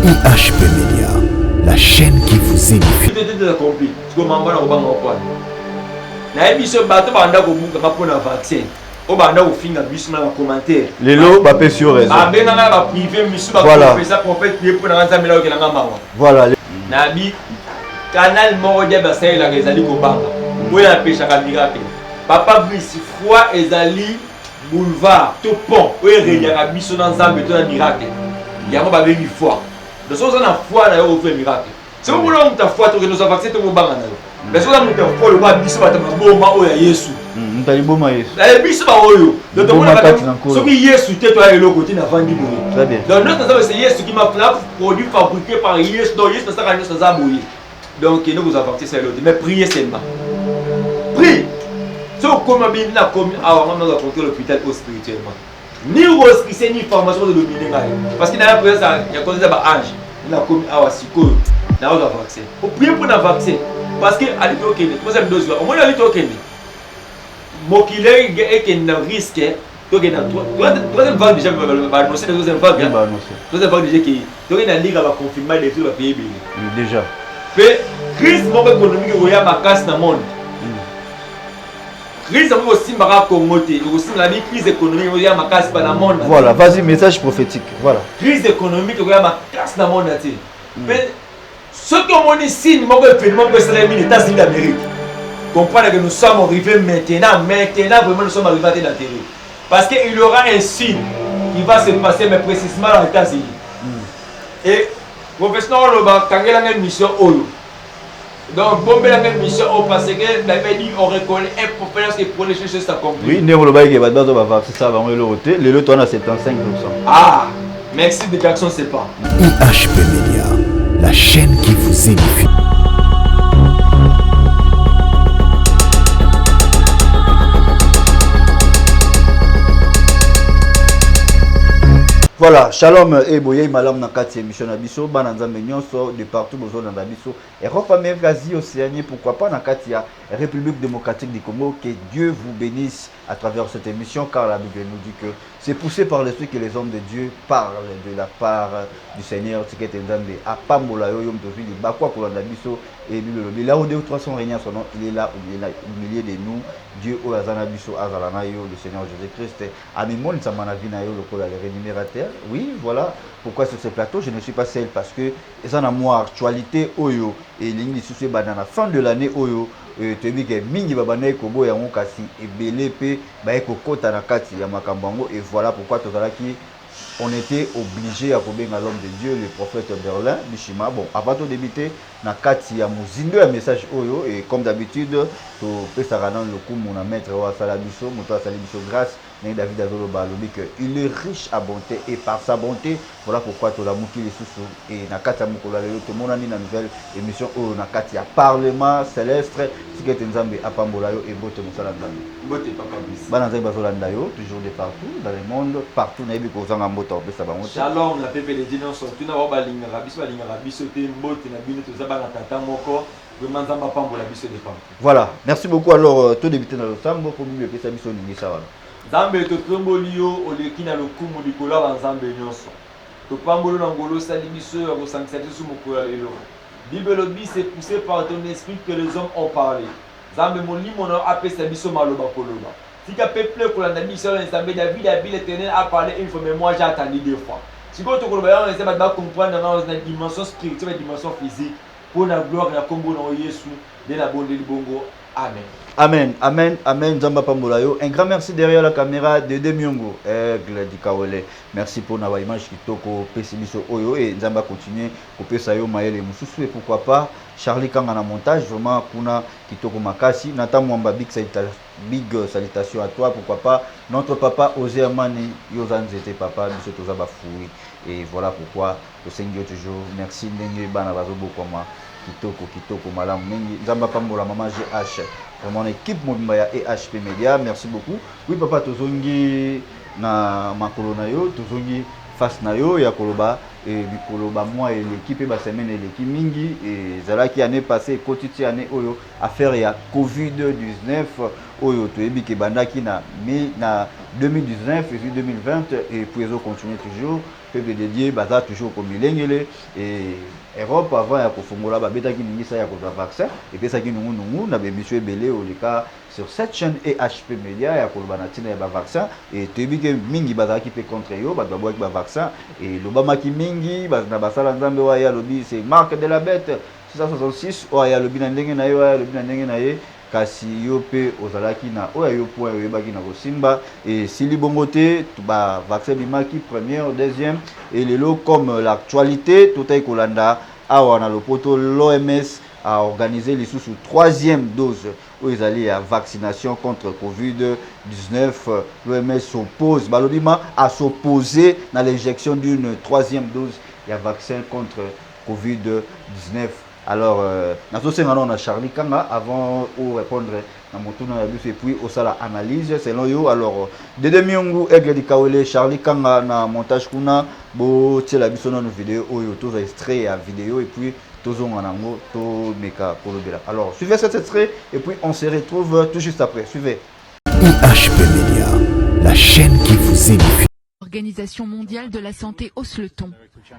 IHP Media, la chaîne qui vous édifie. Les lots, pas sur raison. Voilà. Voilà. Nabi canal Morodia Basay la Rezali Kobanga. Où la pêche à miracle. Papa Brice foi ezali boulevard to pont. Où il y a biso dans Zambé to miracle. Il y a pas béni foi. De ce qu'on a foi là au fait miracle. C'est où l'on ta foi to que nous avons vaccin to banga na. Mais so la mu ta foi le ba biso ba ta bomba o ya Yesu. Ntali boma Yesu. La biso ba oyo. Donc on a ce qui Yesu te toi et le côté na vandi boye. Très bien. Donc notre c'est Yesu qui m'a fait produit fabriqué par Yesu. Donc Yesu ça quand nous ça boye. Donc il nous vous apporter ça l'autre mais priez seulement. Prie. Si on comme bien la commune avant on doit compter l'hôpital spirituellement. Ni roscrissé ni formation de dominer parce qu'il y a la présence il y a cause ça ange. La commune awa siko na on doit vaccin. Faut prier pour un vaccin parce que à l'époque troisième dose au moins à l'époque mokile et que na risque donc il y a troisième vague déjà va annoncer la deuxième vague. Deuxième vague déjà qui donc il y a ligue va confirmer les trucs à payer déjà. Mais crise économique il y a ma casse dans le monde. Crise aussi mara Congoté, aussi la crise économique il y a ma casse dans le monde. Voilà, vas-y message prophétique. Voilà. Crise économique il y a ma casse dans le monde. Mais ce que on dit signe mon événement que c'est les États-Unis d'Amérique. Comprendre que nous sommes arrivés maintenant vraiment nous sommes arrivés à la terre. Parce qu'il y aura un signe qui va se passer mais précisément aux États-Unis. Et professeur Oloba quand il a une mission Olo. Donc, bon, la même mission, parce que on reconnaît un prophète qui prône les choses s'accomplir. Oui, c'est ça, les lots, on a 75%. Ah, merci de Jackson, c'est pas. IHP Media, la chaîne qui vous édifie. Voilà, shalom et boye malam na kati émission na biso bana nzambe nyonso de partout bozo na biso Europe, Amérique, Asie, Océanie, pourquoi pas na kati ya République démocratique du Congo. Que Dieu vous bénisse à travers cette émission, car la Bible nous dit que c'est poussé par l'esprit que les hommes de Dieu parlent de la part du Seigneur. Tiket nzambe apambola yo yom tozili bakwa kolanda biso et là où 2 ou 300 régnent son nom, il est là au milieu de nous. Dieu au azana biso azalana yo, le Seigneur Jésus-Christ amimon samana vina yo lokola le rémunérateur. Oui, voilà pourquoi sur ce plateau je ne suis pas seul, parce que ils en a moi actualité oyo et lingi sous banana fin de l'année oyo tu dis que mingi babana kobo ya ngokasi ebele pe ba ekokota na kati ya makambango. Et voilà pourquoi tozalaki on était obligé à kobenga l'homme de Dieu, le prophète Berlin Bishima. Bon, avant de débuter na kati ya muzindo ya message oyo, et comme d'habitude to pesara dans le coup mon maître wa sala biso moto sala biso grâce na David Azolo balobi que il est riche à bonté et par sa bonté. Voilà pourquoi to la muki les sous et na kati ya mukolo lelo to monani na nouvelle émission oyo na kati ya parlement céleste tikete nzambe apambola yo et bote musala nzambe bote papa bis bana nzambe bazolanda yo toujours de partout dans le monde partout na yebi kozanga mboto pesa bango. Shalom la pepe les dino surtout na ba linga biso te mbote na bino to za bana tata moko vraiment nzamba pambola biso de partout. Voilà, merci beaucoup. Alors tout débuter dans le sambo pour mieux pesa biso ningi ça va. Nzambe to tomboli yo oleki na lokumu likola ba nzambe nyonso. To pambolo na ngolo sali biso ya kosangisa biso mokolo lelo. Bible lobi c'est poussé par ton esprit que les hommes ont parlé. Nzambe molimo na apesa biso maloba koloba. Tika peuple kolanda biso na nzambe David l'Éternel a parlé une fois, mais moi j'ai attendu 2 fois. Si vous koloba on va comprendre dans une dimension spirituelle et dimension physique pour la gloire na kombo na Yesu de la bonne bongo. Amen. Amen, amen, amen. Zamba Pambolayo. Un grand merci derrière la caméra de Demiongo. Gladi Kawele. Merci pour la image qui toko Pessibiso Oyo et Zamba continue. Coupé Sayo Maël et Moussoussou. Et pourquoi pas Charlie Kang en montage. Vraiment, Kuna Kitoko Makasi. Nathan Mwamba, big salutation à toi. Pourquoi pas notre papa Osé Amani. Yozan Zete Papa. Biso Tozaba Foui. Et voilà pourquoi le Seigneur toujours. Merci Nengue Banabazobo Koma. Kitoko Malam Nengue. Zamba Pambola Maman GH. Mon équipe Mobimaya et HP Media, merci beaucoup. Oui papa tozongi na makolo na yo, tozongi face na yo ya koloba et bikoloba moi et l'équipe et ba semaine et l'équipe mingi et zala qui année passée quotidien année oyo affaire ya Covid-19 oyo to ebi ke bandaki na 2019 et puis 2020 et puis ils ont continué toujours peuple dédié baza toujours comme milengele et Europe avant ya kofongola ba betaki ningisa ya kozwa vaccin et puis ça qui nous na bémission belé au cas sur cette chaîne et HP Media ya koloba na tina ya ba vaccin et tebi que mingi baza qui peut contre yo ba doit ba vaccin et l'obama ki mingi na basala nzambe wa ya lobi c'est marque de la bête 666 o ya lobi na ndenge na yo ya lobi na ndenge na ye kasi yo pe ozalaki na oya yo point oyebaki na kosimba et sili bongo te ba vaccin bimaki première deuxième et lelo comme l'actualité totai kolanda awa na lopoto l'OMS a organisé les sous troisième dose où ils allaient à vaccination contre Covid-19. L'OMS s'oppose, Balobima a s'opposé à l'injection d'une troisième dose et un vaccin contre Covid-19. Alors, on a Charlie Kanga avant de répondre à mon tour et puis au sala analyse selon yo. Alors, Dede Miongu Aigle di Kaole Charlie Kanga na montage kuna bo tela biso na vidéo oyo to extrait à vidéo et puis tozonga nango to meka kolobela. Alors, suivez cet extrait et puis on se retrouve tout juste après. Suivez. IHP Media, la chaîne qui vous édifie. L'Organisation mondiale de la santé hausse le ton.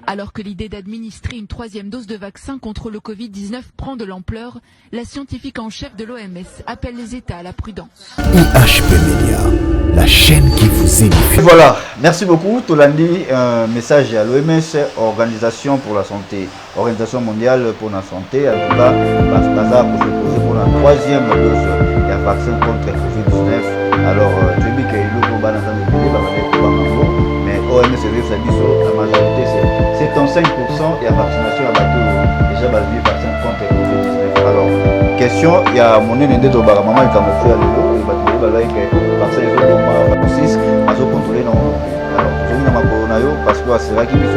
Alors que l'idée d'administrer une troisième dose de vaccin contre le Covid-19 prend de l'ampleur, la scientifique en chef de l'OMS appelle les États à la prudence. IHP Media, la chaîne qui vous édifie. Voilà, merci beaucoup. Tolandi, un message à l'OMS, Organisation pour la santé, Organisation mondiale pour la santé. En tout cas, Baza pour se poser pour la troisième dose du vaccin contre le Covid-19. Alors, je dis que mais OMS la majorité c'est 75% et la vaccination à bateau déjà basé vaccin contre le Covid-19. Alors, question, il y a mon aîné de Tobaga, maman il a fait à l'élo, il va dire que vaccin est au contrôler non. Alors, je vais vous dire parce que c'est vrai qu'il y a un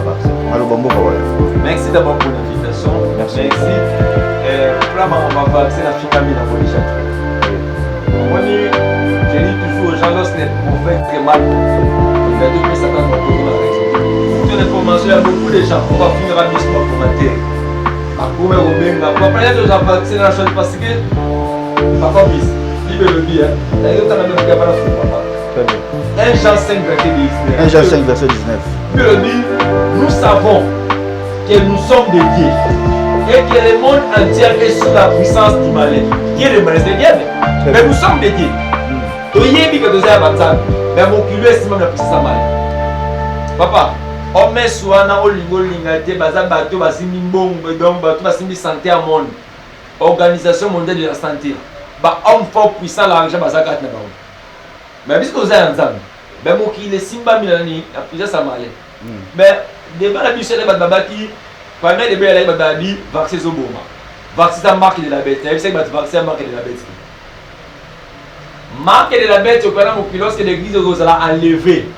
vaccin. Alors, bon, voilà. Merci d'abord pour l'invitation. Merci. Pour la vaccin, la FICAMI n'a pas déjà. Je dis toujours aux gens, lorsqu'ils vont faire très mal, il y a deux personnes qui vont poser la raison. Pour l'information, il y a beaucoup de gens. On va finir à mission pour commentaire. Après, on va parler de la vaccin la chose parce que papa bis, libre le bien. D'ailleurs, tu as même pas la papa. 1 Jean 5 verset 19. 1 Jean 5 verset 19. Puis le dit, nous savons que nous sommes des dieux et que le monde entier est sous la puissance du malin. Qui est le malin? C'est le diable. Mais nous sommes des dieux. Tu y es que tu as avancé. Mais mon culot est même la puissance malin. Papa, on met sur un olingo lingate, baza bateau, basimi mbongo, donc bateau, basimi santé à monde. Organisation mondiale de la santé. Bah, homme fort puissant, l'argent, baza kat na baou. Mais puisque vous êtes ensemble, ben mon qui est simba milani, la puissance à malin. Mais débat la biche de babaki, quand même débat la bababi, vaccin au boma. Vaccin marque de la bête. Il sait que vaccin marque de la bête. Marque de la bête, au canal mon lorsque l'église sera enlevée.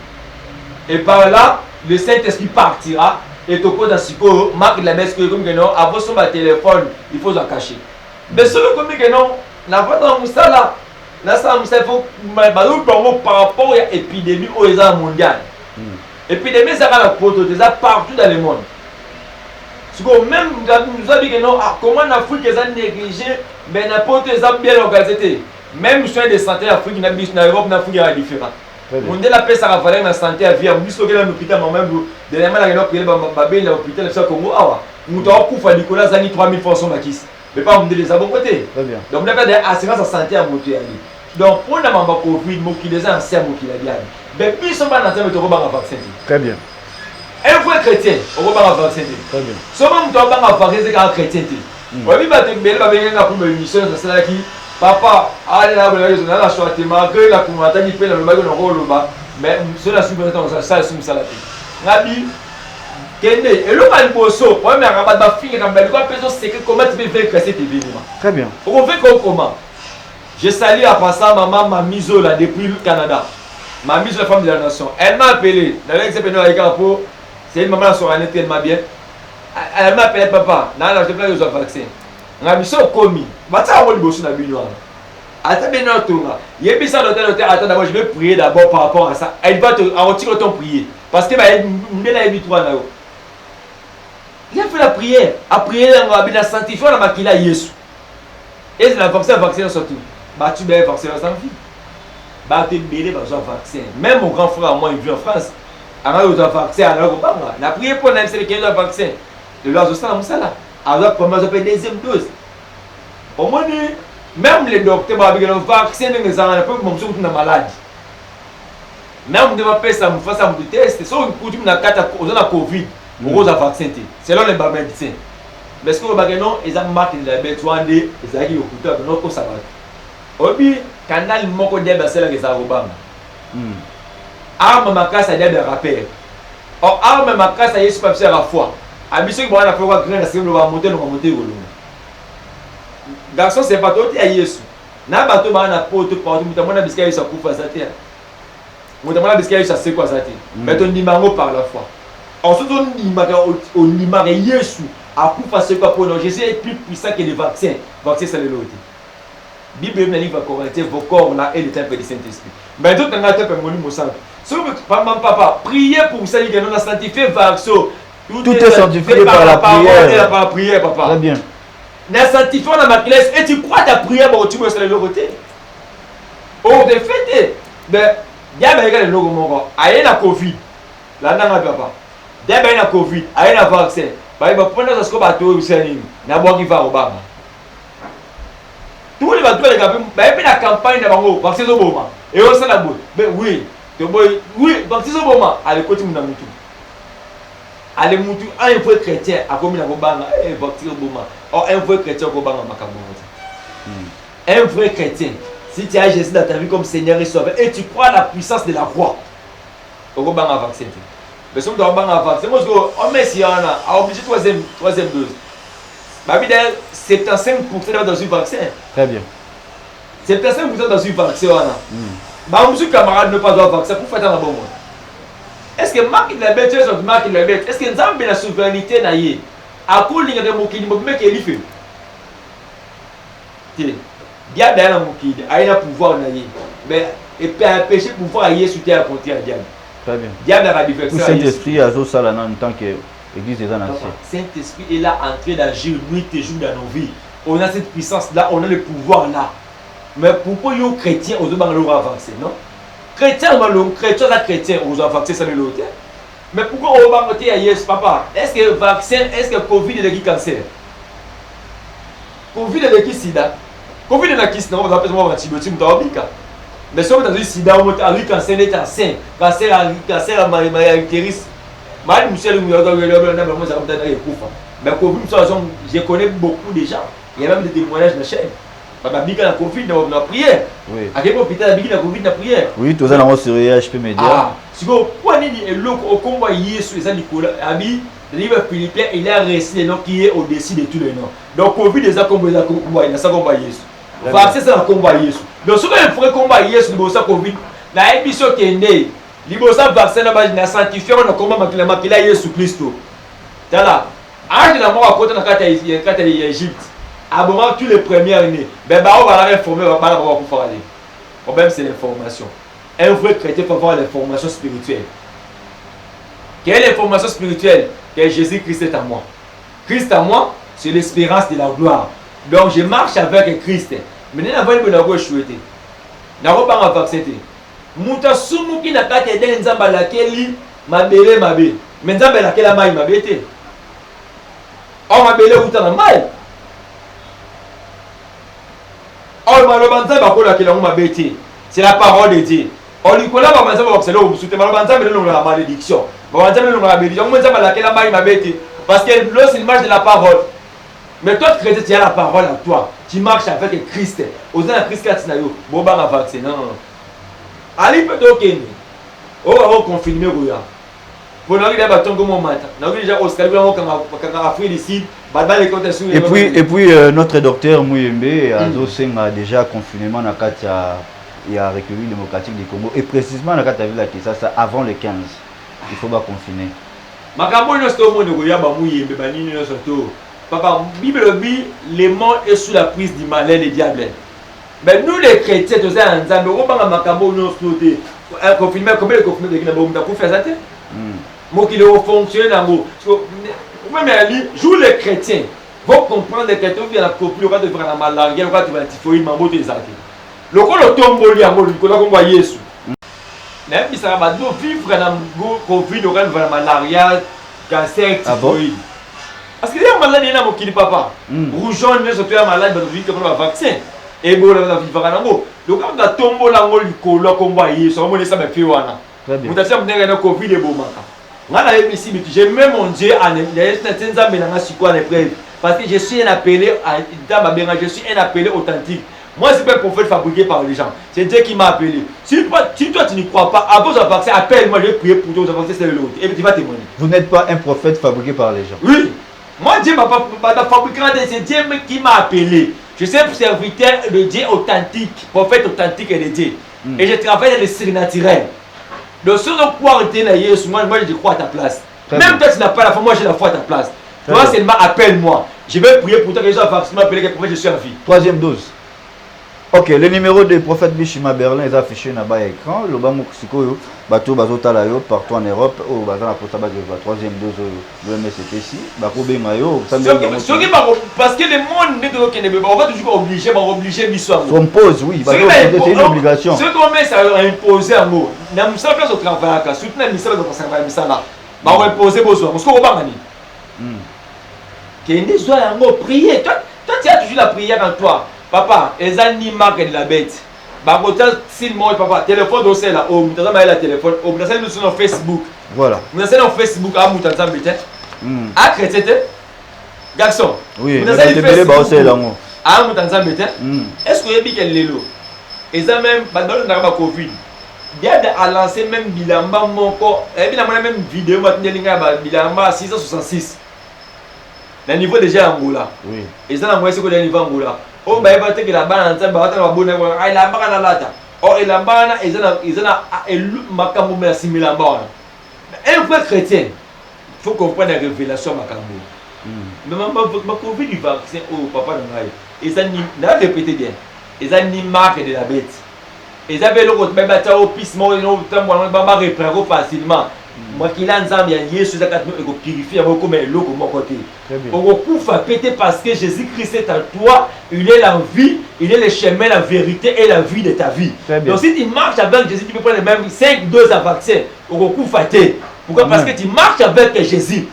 Et par là, le Saint-Esprit partira et au code d'Asiko, marque de la bête que comme que non, avant son téléphone, il faut la cacher. Mais selon comme que non, n'a pas dans ça là. Là, ça il faut par rapport à l'épidémie mondiale. L'épidémie, ça va la proto, déjà partout dans le monde. Même nous avons dit que non, comment l'Afrique est négligée, mais n'importe quoi bien organisé. Même soins de santé Afrique, en Europe, en Afrique est différent. On dit la paix, ça va falloir la santé à vie. On dit que l'hôpital, moi-même, dernièrement, il y a l'hôpital, le Congo, nous avons couvert Nicolas Zani 3000 fois son maquis. Mais pas on dit les à bon côté. Donc, on a des assurances à santé à monter. Donc, pour la maman Covid, moi qui les a anciens, moi qui la gagne. Mais puis, ils sont pas dans le temps de vaccin. Très bien. Un vrai chrétien, on va pas vacciner. Très bien. Seulement, on va pas vacciner un chrétien. On va pas te mettre pour une mission, c'est ça qui. Papa, allez là, on a la choix, malgré la communauté qui fait le bague dans le rôle bas, mais c'est la subvention, ça, c'est ça la vie. Nabi, Kende, et le mal bosso, on met un rabat de fille, quand même, c'est que comment tu peux faire casser tes événements. Très bien. On fait comment? Je salue à passant maman, ma mise là depuis le Canada. Ma mise la femme de la nation. Elle m'a appelé, c'est une maman la soirée, elle m'a bien. Elle m'a appelé papa, je te plaît, je dois vacciner. Nga biso komi bata ngoli bosu na bino wana ata beno tonga yebisa l'hôtel attends d'abord je vais prier d'abord par rapport à ça elle va te retirer ton prier parce que ba ndela yebi toi na yo il a fait la prière a prier nga bina sanctifier na makila Yesu et la vaccin surtout ba tu bien vaccin sans vie bah te belé bah vaccin. Même mon grand frère moi il vit en France. Alors il a vaccin alors on a prié pour n'importe quel vaccin. Le loi ça comme ça là. Alors comment ça fait deuxième dose. Au moins même les docteurs avec le vaccin ne ça pas comme si on est malade. Même de ma paix ça me fait ça me test. So pour dire na cata on a Covid. On a vaccin selon les médecins. Mais ce que le non ils ont marqué la bête wandé ils ont eu au couteau non pour ça. Obi canal moko diable c'est là que ça Obama. Arme makasa diable rappel. Or arme makasa Yesu pas faire à foi. Abiso qui bwana kwa grand c'est le va monter au garçon c'est pas toi qui a Yesu. Na bato bana poto partout mutamona bisika Yesu akufa ça terre. Mutamona bisika Yesu c'est quoi ça terre. Mais ton numéro par la foi. Ensuite on numéro Yesu akufa c'est quoi pour nous Jésus est plus puissant que les vaccins. Vaccin c'est le lot. Bible me livre Corinthiens vos corps là et le temple du Saint-Esprit. Mais tout dans temple moni mosanto. Si papa, priez pour ça que nous sanctifié vaccin. Tout est sanctifié par la prière. Et par la prière papa. Très bien. Na sanctifié dans ma classe et tu crois ta prière bon tu me sur le côté. Oh de fait ben ya ba le logo moko. Aye na Covid. Là na papa. Ya ba na Covid, aye na vaccin. Ba prendre ça ce ko ba to usani. Na bo ki va Obama. Tous les bateaux les gars, ben la campagne d'abord, vaccin au moment. Et on s'en a beau. Ben oui, oui, vaccin au moment. Allez côté mon amutu. Allez mutu, un vrai chrétien a commis la bobanga et vaccin au moment. Or un vrai chrétien au bobanga makambo. Un vrai chrétien, si tu as Jésus dans ta vie comme Seigneur et Sauveur et tu crois à la puissance de la croix, au bobanga vaccin. Mais si on doit banga vaccin, moi je on met si on a obligé troisième dose. Babida 75% dans un vaccin. Très bien. 75% dans un vaccin. Bah, monsieur camarade ne pas avoir vaccin pour faire un bon monde. Est-ce que Marc la bête, est-ce que nous avons la souveraineté naïe à cause de Mokidi, qui est fait. Bien dans la Mokidi, il y a un pouvoir naïe. Mais et péché pouvoir ailleurs sous terre contre un diable. Très bien. Diable a différence. Tout Saint-Esprit a ça là en tant que Église des Nations. Saint-Esprit est là en train d'agir nuit et jour dans nos vies. On a cette puissance-là, on a le pouvoir là. Mais pourquoi les chrétiens ont avancé, non? Chrétiens, chrétiens ont avancé, ça l'autre. Mais pourquoi on va avancé à Yes, papa? Est-ce que vaccin, est-ce que Covid est le cancer? Covid est le sida? Covid est le sida, on va appeler un antibiotique, mais si on est dans le sida, on a un cancer d'être cancer à l'utérus. Mais je connais beaucoup de gens. Il y a même des témoignages de la chaîne. La Covid, on a prié. À quel hôpital la Covid, on a prié. Oui, tout ça, on a surveillé HP Média. Si vous prenez le combat Yesu, les Nicolas, Ami, le livre Philippiens, il a récité le nom qui est au-dessus de tous les noms. Donc, Covid, il y a un combat Yesu. Vaccin, c'est un combat Yesu. Donc, si vous avez un combat Yesu, il y a un Covid. La émission qui est née. Libosa vaccin na sanctifié on a combat makila Yesu Christo. Tala. Âge de la mort à côté na kata Égypte. Abonnement tous les premières années. Ben on va la réformer, on va pour faire aller. Le problème c'est l'information. Un vrai chrétien peut avoir l'information spirituelle. Quelle est l'information spirituelle? Que Jésus-Christ est à moi. Christ à moi, c'est l'espérance de la gloire. Donc je marche avec Christ. Mais n'a pas une bonne chouette. N'a pas vaccin. Muta sumu ki na kati ede nzamba lakeli mabele mabe. Mais nzamba lakela mai mabete. O mabele uta na mai. O maloba nzamba ko lakela ngo mabete. C'est la parole de Dieu. O likola ba nzamba ba selo busute maloba nzamba le la malédiction. Ba nzamba le la malédiction. Ngo nzamba lakela mai mabete parce que l'eau c'est l'image de la parole. Mais toi chrétien tu as la parole en toi. Tu marches avec Christ. Osana Christ katinayo. Bo ba vaccin non. Ali peut tokendi. On va confirmer Roya. Pour nous arriver à Batongo Momata. Nous arrivons déjà au Scalabri en Afrique d'ici. Et puis notre docteur Mouyembe a déjà confinement dans la République démocratique du Congo. Et précisément dans la ville de ça avant le 15. Il faut pas confiner. Makambo no sto mo Roya ba Mouyembe ba nini no soto. Papa Bible dit le monde est sous la prise du malin des diables. Mais nous les chrétiens, nous sommes en Zambie, nous sommes en Makambo, nous sommes en confinement, combien de confinements de Guinée, nous avons fait ça? Moi qui le fonctionne, même joue les chrétiens, vous comprenez que tu viens la copie, on va te faire la malaria, on va te faire la typhoïde, mambo tes arrêtés. Le tomboli yango likolo komba Yesu. Na bisaka ba do vivre na Covid au na malaria, cancer, typhoïde. Parce que les maladies na mokili papa. Rougeole ne soto ya malade ba vivre comme un vaccin. Et bon la vivre na ngo. Donc on a tombola ngo likolo komba Yesu. On ça me fait wana. Mutasha mnenga na Covid ebomaka. Ngana yebisi bitu j'ai même mon Dieu en nzambe na ngasiko na épreuve. Parce que je suis un appelé je suis un appelé authentique. Moi, c'est pas un prophète fabriqué par les gens. C'est Dieu qui m'a appelé. Si toi, tu n'y crois pas, avant de vaccin, appelle-moi, je vais prier pour toi, je vais vacciner, c'est l'autre. Et tu vas témoigner. Vous n'êtes pas un prophète fabriqué par les gens. Oui. Moi, Dieu m'a pas fabriqué, c'est Dieu qui m'a appelé. Je suis un serviteur de Dieu authentique, prophète authentique et de Dieu. Et je travaille dans le surnaturel. Donc, si on croit en Jésus, moi, je crois à ta place. Même toi, tu n'as pas la foi, moi, j'ai la foi à ta place. Toi, seulement appelle-moi. Je vais prier pour toi que les gens vaccinent, appeler que prophète, je suis en vie. 3e dose. Ok, le numéro du prophète Bishima Berlin est affiché dans l'écran. Le bas Mokusiko, bateau bazotala yo partout en Europe. Oh, bazana pour tabac de la 3e dose de MSTC. Bako bengayo. Parce que le monde n'est pas on va toujours obliger l'histoire. On pose, oui. C'est une obligation. Ce qu'on met, ça a imposé en mot. N'a pas ça place au travail. Surtout dans le ministère de la conservation, ça là. Bah on va imposer besoin. Parce qu'on va pas gagner. Qu'il y ait des soins en mot. Prier. Toi, tu as toujours la prière en toi. Papa, ils ont ni marque de la bête. Bah, si moi, papa, téléphone dossier là, oh, vous avez le téléphone, oh, vous avez sur Facebook. Voilà. Vous avez sur Facebook, ah, vous avez bête. Ah, chrétien, garçon. Oui, vous avez Facebook. Ah, vous avez bête. Est-ce que vous avez dit qu'elle est là? Ils ont même, bah, dans le Covid, bien à lancer même Bilamba, mon corps, et bien, même vidéo, Bilamba 666. Le niveau déjà Angola. Oui. Ils ont envoyé ce que le niveau Angola. Oh, bah, il va te que la banane, il va te la bonne, il a pas la lata. Oh, il a banane, ils ont élu Makambo, mais assimilé la banane. Un vrai chrétien, il faut comprendre la révélation Makambo. Mais ma Covid du vaccin, oh, papa, ils ont répété bien. Ils ont ni marque de la bête. Ils avaient le rôle, mais ils ont pissement, ils ont repris facilement. Moi qui l'ai ensemble, il y a Jésus qui purifie, comme l'eau de mon côté. On va péter parce que Jésus-Christ est en toi, il est la vie, il est le chemin, la vérité et la vie de ta vie. Donc si tu marches avec Jésus, tu peux prendre les mêmes 5 doses à vaccin. On va péter. Pourquoi? Parce que tu marches avec Jésus.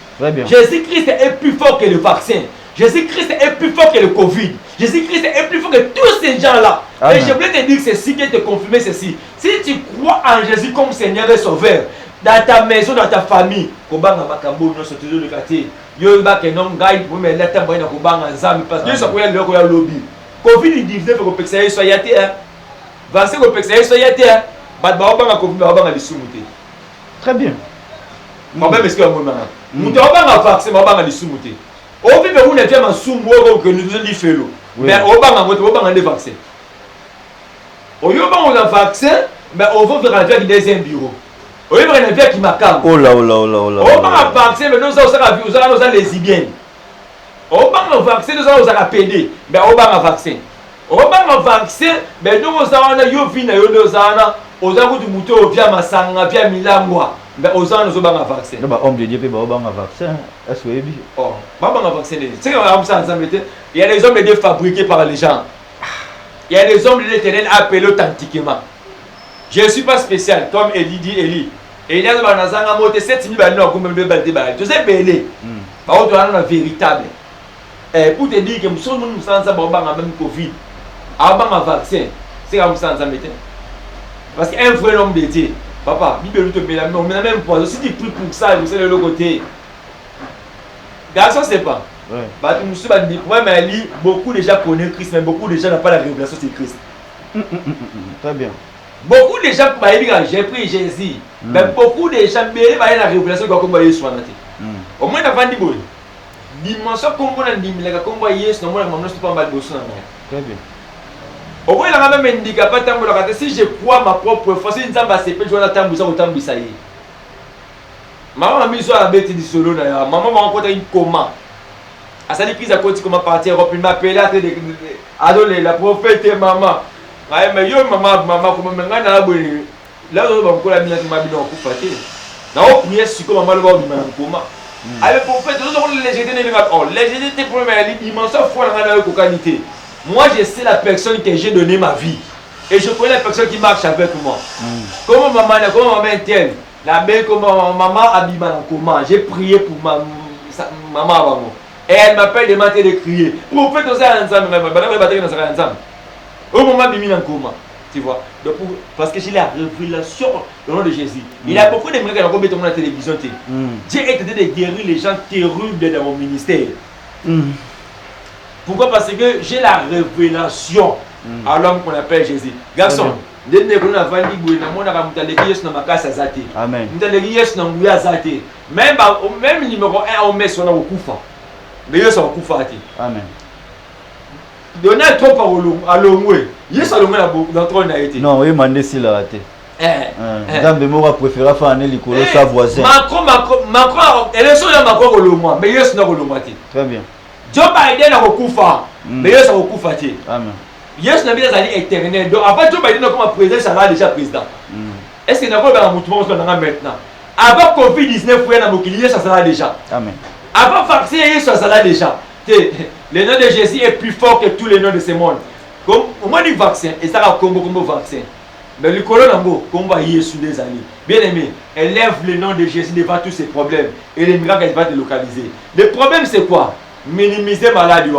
Jésus-Christ est plus fort que le vaccin. Jésus-Christ est plus fort que le Covid. Jésus-Christ est plus fort que tous ces gens-là. Et je voulais te dire ceci, qui te confirmer ceci. Si tu crois en Jésus comme Seigneur et Sauveur, dans ta maison, dans ta famille, Kobanga Makambo, nous sommes toujours le quartier. Yo ba ke non guide pour me lettre boy na Kobanga Nzambi parce que ça koya loko ya lobby. Covid-19 ko pexer so yate hein. Vaccin ko pexer so yate hein. Ba banga Covid ba banga lisumuté. Très bien. Problème est-ce que mon mama. Muto banga vaccin ba banga lisumuté. O vive vous ne fait ma sumo que nous li felo. Mais o banga moto banga des vaccins. O yo banga vaccin, mais on va faire un deuxième bureau. Oui, mais il y a qui m'a calme. Oh là, oh là, oh là, oh là. On va vacciner, mais nous avons les lesbiennes. On va vacciner, nous avons PD. Mais on va vacciner. On va vacciner, mais nous avons yo vina yo nous avons du mouton via Masanga, via Milangwa. Mais on va vacciner. Non, bah homme de Dieu peut pas vaccin. Est-ce que oui? Oh, pas vacciner. C'est comme ça ensemble. Il y a des hommes de Dieu fabriqués par les gens. Il y a des hommes de l'Éternel appelés authentiquement. Je ne suis pas spécial, comme Eli dit Eli. Et il y a des gens qui ont monté 7000 balles, tu sais, Belé. Par contre, on a véritable. Pour te dire que nous sommes même Covid, avant un vaccin, c'est comme ça, parce qu'un vrai homme de Dieu, papa, on a même poison. Si tu pries pour ça, vous savez de l'autre côté. Garçon, c'est pas. Beaucoup de gens connaissent Christ, mais beaucoup de gens n'ont pas la révélation sur Christ. Très bien. Beaucoup de gens j'ai pris Jésus, mais beaucoup de gens la révélation comme Jésus. Au moins, avant de dimension comme on a dit, comme Jésus, on a pas mal de choses. Très bien. Au moins, la même handicapé, si je crois ma propre foi, si je ne sais pas, maman m'a mis sur la bête du solo, maman m'a rencontré une coma. À sa prise à côté, comment partir, il m'a appelé à la prophète et maman. Mais yo maman comme maintenant na boni là on va encore la minute ma bino ku faté na o prier sur comme maman le ba bima koma avec prophète nous on les jeter les jeter pour me dimension foi na ko qualité. Moi je sais la personne que j'ai donné ma vie Et je connais la personne qui marche avec moi. Comment maman est-elle? La belle, comment maman Abima comment? J'ai prié pour maman avant. Et elle m'appelle de matin de crier. Pour faire tout ça ensemble, au moment Bimi en coma. Tu vois? Donc, parce que j'ai la révélation au nom de Jésus. Il y a beaucoup de gens qui ont mis la télévision. Dieu est en train de guérir les gens terribles dans mon ministère. Pourquoi? Parce que j'ai la révélation à l'homme qu'on appelle Jésus. Garçon, même numéro 1 on met son akufa. Mais il son akufa. Amen. Donald Trump à l'ongwe. Il est allongé dans le trône. Non, il m'a dit la raté. Zambe mora préféré faire un écolo sa voisin. Macron, élection ya Macron au Lomwa, mais il est dans le Lomwa. Très bien. Joe Biden a okufa, mais il est au okufa. Amen. Yes, n'a bien allé éternel. Donc avant Joe Biden comme président, ça va déjà président. Est-ce que n'a pas un mouvement maintenant? Avant Covid-19, il y a un mokili, ça sera déjà. Amen. Avant vaccin, ça sera déjà. Le nom de Jésus est plus fort que tous les noms de ce monde. Comme au moins du vaccin, et ça va comme vaccin. Mais le colonel, comme va y sur des années. Bien aimé, élève le nom de Jésus devant tous ces problèmes. Et les miracles vont te localiser. Le problème c'est quoi? Minimiser maladie.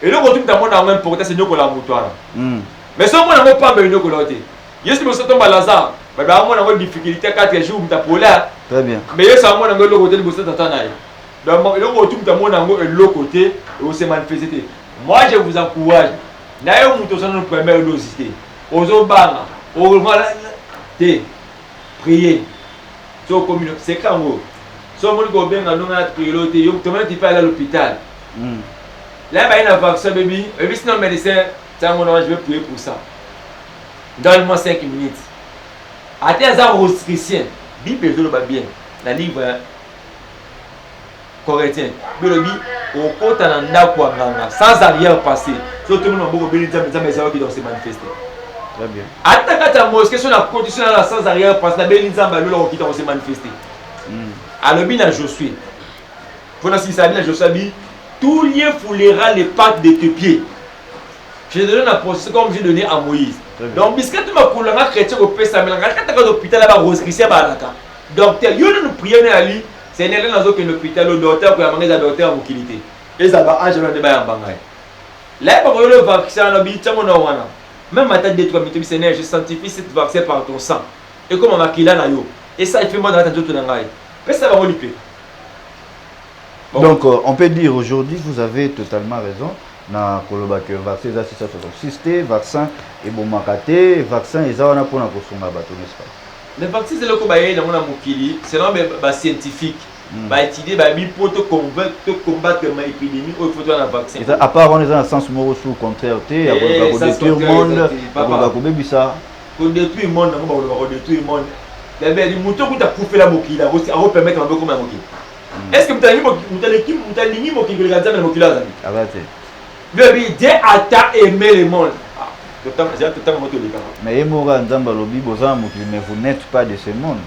Et là, on trouve dans le monde en même porté, c'est nous qui la moutoire. Mais si on n'a pas de nous qui l'autre. Yes, nous sommes à Lazare. Mais on a une difficulté 4 jours, on est là. Très bien. Mais yes, on a le côté de Boston Tatanaï. Donc, là, on trouve dans le côté et on s'est manifesté. Moi, je vous encourage. D'ailleurs, nous sommes notre première dosité. Aux Obama, aux prier. Sur la communauté, c'est quand vous. Si on a bien à priorité, on peut aller à l'hôpital. Là, il y a un vaccin, baby. Et puis, sinon, le médecin, je vais prier pour ça. Donne-moi 5 minutes. À tes arbres chrétiens, Bible de bien. La livre Corinthien. Bible, au côté de la sans arrière-passé. Surtout, nous avons béni des gens qui doivent se manifester. Très bien. Attaque ta mosquée sur la condition sans arrière-passé. La béni des gens qui doivent se manifester. Alors, bien, Josué. Pour la Sisabine, Josué, tout lien foulera les pattes de tes pieds. Je te donne la procession comme j'ai donné à Moïse. Donc, puisque tu m'as coulé un chrétien au Pessa, mais quand tu as l'hôpital là-bas, Rose Christian Baraka. Docteur, il y a une prière à lui. C'est n'est dans aucun hôpital, le docteur qui a mangé la docteur en mobilité. Et ça va, je vais le débat en bangay. Là, pour le vaccin, même à tête de 3 minutes, je sanctifie ce vaccin par ton sang. Et comme on m'a qu'il a là, et ça, il fait moi dans la tête de tout le monde. Mais ça va m'oliper. Donc, on peut dire aujourd'hui, vous avez totalement raison. Na kolobaki vaccin za 666 vaccin et bon makate vaccin eza wana pona kosonga bato n'est-ce pas? Le vaccin c'est le ko baye na mona mokili c'est non ba scientifique ba étudier ba bi poto combattre ma épidémie au faut na vaccin. Et à part on est dans le sens moro sous contraire té ko détruire le monde ko bebisa ko détruire le monde ko détruire le monde. Les belles moto ko ta couper la mokili a aussi permettre un peu comme la mokili. Est-ce que mutalingi mokili regarder la mokili azali? Arrêtez. Dieu a tant aimé le monde. Mais Emora Nzamba Lobi mais vous n'êtes pas de ce monde.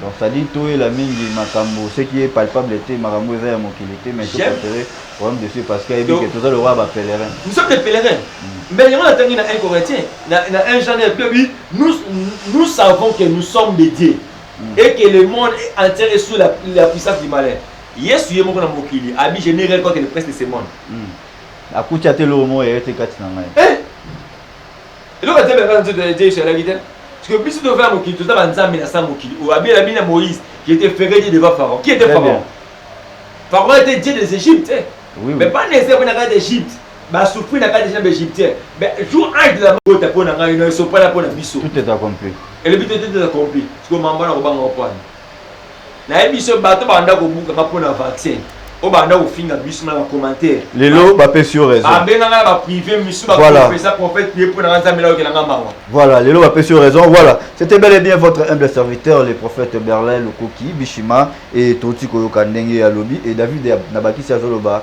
Donc ça dit tout est la mingi makambo, ce qui est palpable était makambo est à mokilité, mais tout intérêt problème dessus parce qu'il y a que tout ça le roi va pèlerin. Nous sommes des pèlerins. Mais on a tendu dans un Corinthien, dans un genre de nous savons que nous sommes des dieux et que le monde entier est sous la puissance du malin. Yes, il y a mon mokili, habit général quand il est presque de ce monde. A kuchate le mot et était quatre na ngai. Et là tu vas dire Dieu sur la guitare. Parce que plus tu vas mokili, tu vas nzambe na sa mokili. Ou habit la bina Moïse qui était ferré devant Pharaon. Qui était Pharaon? Pharaon était dieu des Égyptes. Oui. Mais pas nécessairement dans d'Égypte. Bah souffrir dans des gens égyptiens. Mais jour un de la mort ta pour na ngai no so pas la pour na biso. Tout est accompli. Et le but était accompli. Parce que maman na ko banga opane. Na biso bato banda ko buka pour na vaccin. Au banda au fin biso na commentaire. Les lots va pas sur raison. Ah ben na ba privé biso ba professeur prophète prier pour na nzambe là que na mawa. Voilà, les lots va pas sur raison. Voilà, c'était bel et bien votre humble serviteur le prophète Berlin Lokoki Bishima et Toti Koyoka Ndenge Alobi et David Nabaki Sazoloba.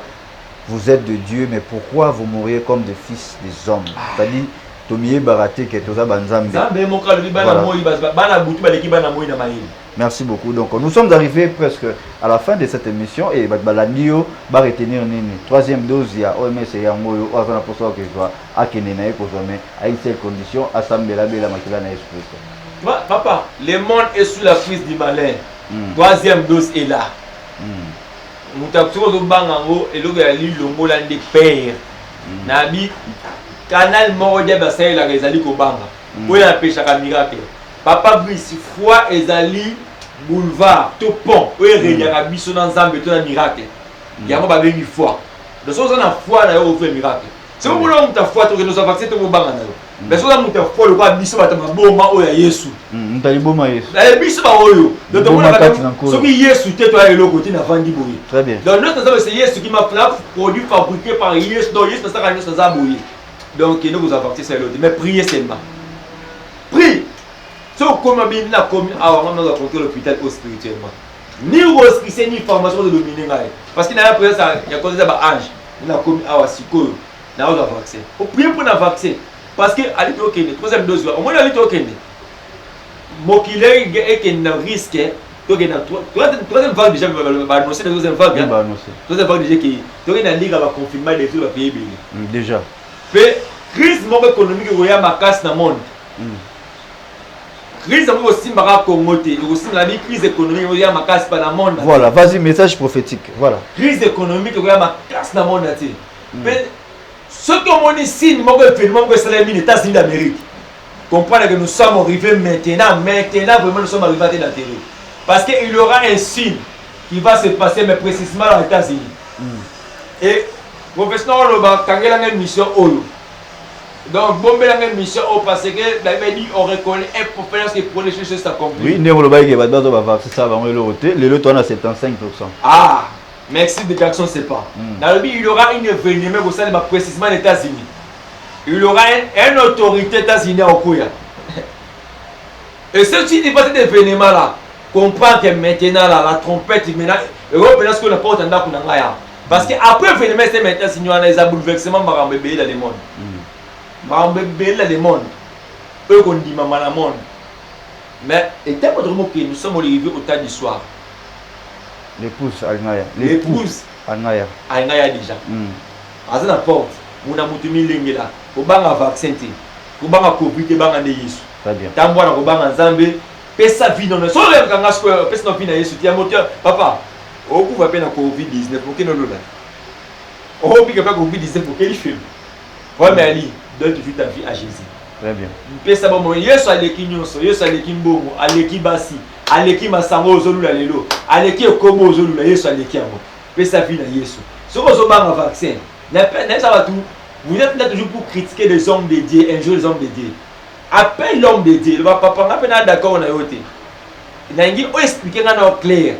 Vous êtes de Dieu, mais pourquoi vous mourriez comme des fils des hommes? C'est-à-dire Tomie Baraté qui est aux Abanzambe. Zambe mon kalobi bana moi bana butu ba leki bana moi na maïli. Merci beaucoup. Donc, nous sommes arrivés presque à la fin de cette émission et Balandio va retenir une troisième dose. Il y a OMS et Yangoyo, on a pour ça que je dois à Kenenaï pour à une seule condition, assembler la Makila na esprit. Papa, le monde est sous la prise du malin. Troisième dose est là. Nous avons toujours bangango et l'eau est l'île de père. Nabi, canal Morodia Bassin la Rezali Kobanga. Où il y a un péché à miracle. Papa Brice, foi ezali boulevard, tout pont, où il y a un biso dans Zambé, tout un miracle. Il y a un une foi. De ce fait, on a foi dans le miracle. Si vous voulez que tu foi, tu nous as vacciné, tu vas banga. Mais si vous avez foi, le roi biso va te boma ou ya Yesu. N'tali boma Yesu. La biso ba oyo. Donc tout le monde va ce qui Yesu te toi et le côté n'a vendu boui. Très bien. Donc notre c'est Yesu qui m'a fait produit fabriqué par Yesu. Donc Yesu ça gagne ça boui. Donc nous vous avez vacciné l'autre. Mais priez seulement. Prie. Si vous avez la commune, on va compter l'hôpital spirituellement. Ni rose christian ni formation de dominer. Parce qu'il y a un ça, il y a des anges. Il y a commune à Wasiko. Il y a un vaccin. Vous priez pour un vaccin. Parce que à l'époque, troisième dose, au moins à l'époque, Mokile est un risque. Troisième vague déjà, va annoncer la deuxième vague. Troisième vague déjà qui est en ligue va confirmer les trucs à payer. Déjà. Mais crise économique, il y a ma casse dans le monde. Crise aussi mara Congoté, aussi la crise économique, il y a ma casse dans le monde. Voilà, vas-y, message prophétique. Voilà. Crise économique, il y a ma casse dans le monde. Mais ce que mon signe, mon événement, c'est les États-Unis d'Amérique. Comprenez que nous sommes arrivés maintenant, vraiment nous sommes arrivés à la télé. Parce qu'il y aura un signe qui va se passer, mais précisément aux États-Unis. Et, professeur, quand il y a une mission, donc, bon, il y a une mission parce que on reconnaît un professeur qui prend les choses s'accomplir. Oui, nous avons c'est ça, le lot on a 75%. Ah, merci de l'action, c'est pas. Dans le but, il y aura une événement au sein de précisément les États-Unis. Il y aura une autorité États-Unis au Kouya. Et ce qui est passé cet événement-là, comprend que maintenant, la trompette, maintenant, Europe, ce qu'on n'a pas entendu pour nous. Parce qu'après l'événement, c'est maintenant, il y a un bouleversement dans le monde. Dans le monde. Eux, on dit maman dans le monde. Mais, étant donné que nous sommes arrivés au temps du soir. L'épouse, Alnaya. L'épouse, Alnaya. Alnaya déjà. À la porte, on a monté mille là. On a un vaccin. On a un Covid, on a un Yesu. Très bien. Tant on a un Zambé. Pesa vie dans le sol, pesa vie dans Yesu. Tu as moteur, papa. On va peine en Covid-19 pour qu'il ne le fasse. On va pas Covid-19 pour qu'il filme. Ouais, mais Ali, donne toujours ta vie à Jésus. Très bien. Pesa bon, Yesu a l'équipe nyonso, Yesu a l'équipe bongo, a l'équipe basi, a l'équipe masango ozolula lelo, a l'équipe kobo ozolula Yesu a l'équipe amo. Pesa vie dans Yesu. Ce qu'on a un vaccin, ça va tout. Vous êtes là toujours pour critiquer les hommes de Dieu, injurier les hommes de Dieu. Appelle l'homme de Dieu. Papa, on est d'accord, on a été. Il a dit, on explique clair.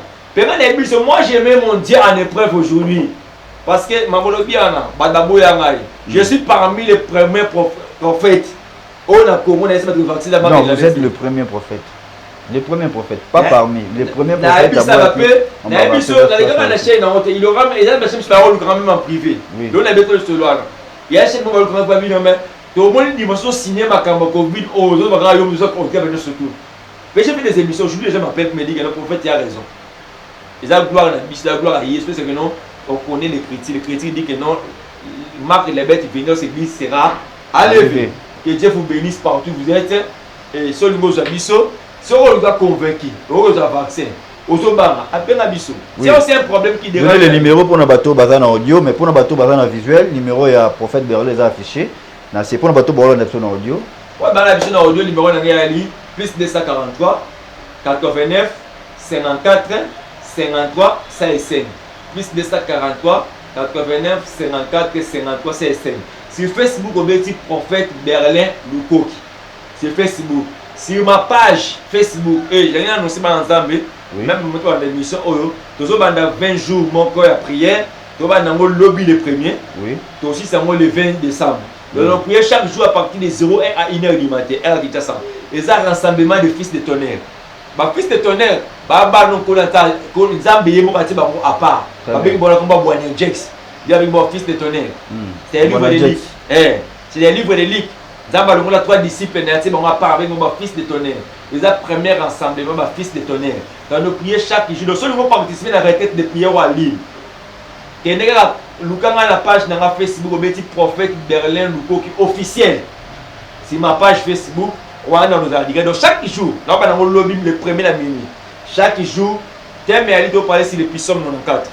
Moi, j'ai mis mon Dieu en épreuve aujourd'hui. Parce que je suis parmi les premiers prophètes. On a commencé à mettre le vaccin d'abord. Non, vous êtes le premier prophète. Les premiers prophètes, pas parmi. Les premiers prophètes. Il aura même en privé. Il y a un chaîne mais au moins une dimension cinéma comme Covid, aux autres rayon, nous avons surtout. Mais j'ai fait des émissions, aujourd'hui les gens m'appellent, me disent que le prophète a raison. Ils ont gloire à la biche, la gloire à Jésus, parce que non, on connaît les critiques. Les critiques disent que non, Marc les bêtes, Vénus, l'église sera enlevée. Que Dieu vous bénisse partout où vous êtes. Et sur le mot Zabiso, si on doit convaincre, on doit vaccin. C'est aussi un problème qui dérange. Donnez le numéro pour nos bateaux basés en audio, mais pour nos bateaux basés en visuel, le numéro il y a prophète Berlin les a affiché. C'est pour nos bateaux basés en audio. Ouais, dans la vision audio, le numéro est plus 243 89 54 53 55. Plus 243 89 54 53 55. Sur Facebook, on met prophète Berlin Lukoki. Sur Facebook. Sur ma page Facebook, j'ai annoncé dans Zambie. Oui. Même dans l'émission, nous avons 20 jours mon corps à prière. Nous avons le lobby le premier. Oui. Nous aussi, c'est le 20 décembre. Nous avons prié chaque jour à partir de 0h à 1h du matin. Et ça, rassemblement de fils de tonnerre. Les fils de tonnerre, nous avons Zambie à part. Nous avons Jax. Il y a un fils de tonnerre. C'est un livre de ligue. C'est des livres de ligue. Zamba longola 3 disciples n'étaient bon à part avec mon fils de tonnerre. Les premier rassemblement ma fils de tonnerre. Quand nous prions chaque jour, le seul qui participer à la requête de prière à Lille. Et nega lukanga la page na Facebook au petit prophète Berlin Luko qui officiel. C'est ma page Facebook. On a nous a dit donc chaque jour, là on a le lobby le premier la minuit. Chaque jour, thème et aller parler sur les psaumes 94.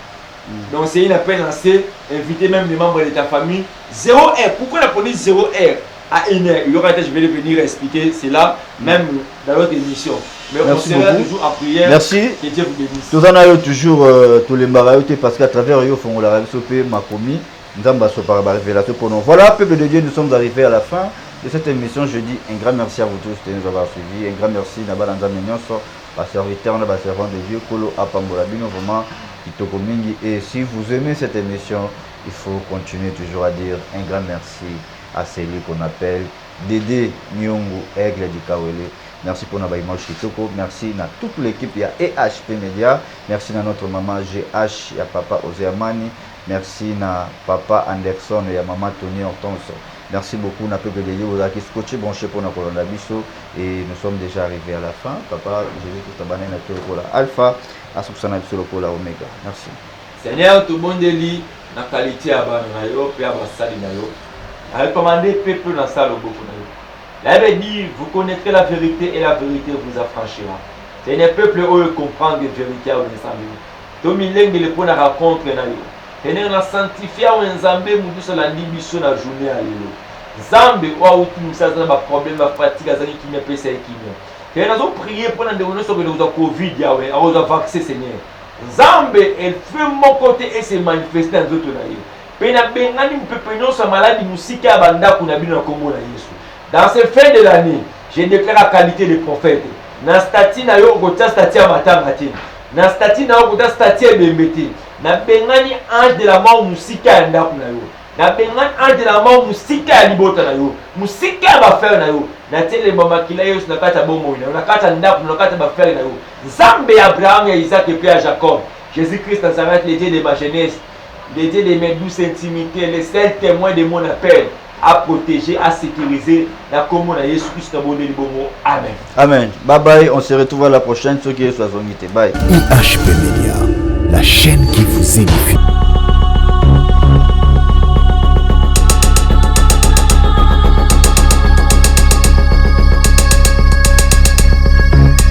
Donc c'est une appel lancé, inviter même les membres de ta famille. 0 heure. Pourquoi la police 0 heure à 1 heure? Il y aura je vais venir expliquer cela même dans l'autre émission. Mais merci on sera beaucoup. toujours en prière. Merci. Que Dieu vous bénisse. Tout en ayant toujours tous les maraïotés parce qu'à travers eux, on l'a révélé ma commis. Nous avons révélation pour nous. Voilà, peuple de Dieu, nous sommes arrivés à la fin de cette émission. Je dis un grand merci à vous tous de nous avoir suivis. Un grand merci à Nabalanza Menyoso, à serviteur, à servant de Dieu, Kolo Apambola Bino, vraiment, Kitoko Mingi. Et si vous aimez cette émission, il faut continuer toujours à dire un grand merci à celui qu'on appelle Dédé Nyongo, Aigle du Kawele. Merci pour notre Kitoko. Merci à toute l'équipe. Il y a EHP Media. Merci à notre maman GH. Il y a papa Ozeamani. Merci à papa Anderson et à maman Tony Hortense. Merci beaucoup à peuple de Dieu. Vous avez scotché branché pour notre Colonel Bisso. Et nous sommes déjà arrivés à la fin. Papa, je vais tout abonner à tout le Alpha. À ce que ça n'a plus le Oméga. Merci. Seigneur, tout le monde est lié. La qualité à Banayo, puis à Bassali Nayo. Recommandez peuple dans ça le beaucoup. Là, il dit, vous connaîtrez la vérité et la vérité vous affranchira. C'est un peuple où il comprend la vérité à l'ensemble. Tout le monde le point à rencontre. C'est un sanctifié à l'ensemble, nous sommes la mission de la journée à l'élo. Zambe, où nous avons des problèmes, des fatigues, des qui ne peuvent pas. Et nous avons prié pour nous donner sur le Covid, nous avons vacciné Seigneur. Zambe, elle fait mon côté et se manifeste dans d'autres naïs. Pena bengani mpepenyo sa maladie musika banda kuna bino kombo na Yesu. Dans ces fins de l'année, je déclare la qualité de prophète. Na stati na yo gota stati ya matanga te. Na stati na yo gota stati ya bembete. Na bengani ange de la mort musika ya ndaku na yo. Na bengani ange de la mort musika ya libota na yo. Musika ya bafere na yo. Na tele mamakila yo na kata bomo na. Na kata ndaku na kata bafere na yo. Zambe ya Abraham ya Isaac et puis à Jacob. Jésus-Christ Nazareth, le Dieu de ma jeunesse. Le Dieu de mes douces intimités, les seuls témoins de mon appel, à protéger, à sécuriser la commune à Jésus Christ. Amen. Amen. Bye bye. On se retrouve à la prochaine. Ce qui est sur la zone. Bye. IHP Media, la chaîne qui vous édifie.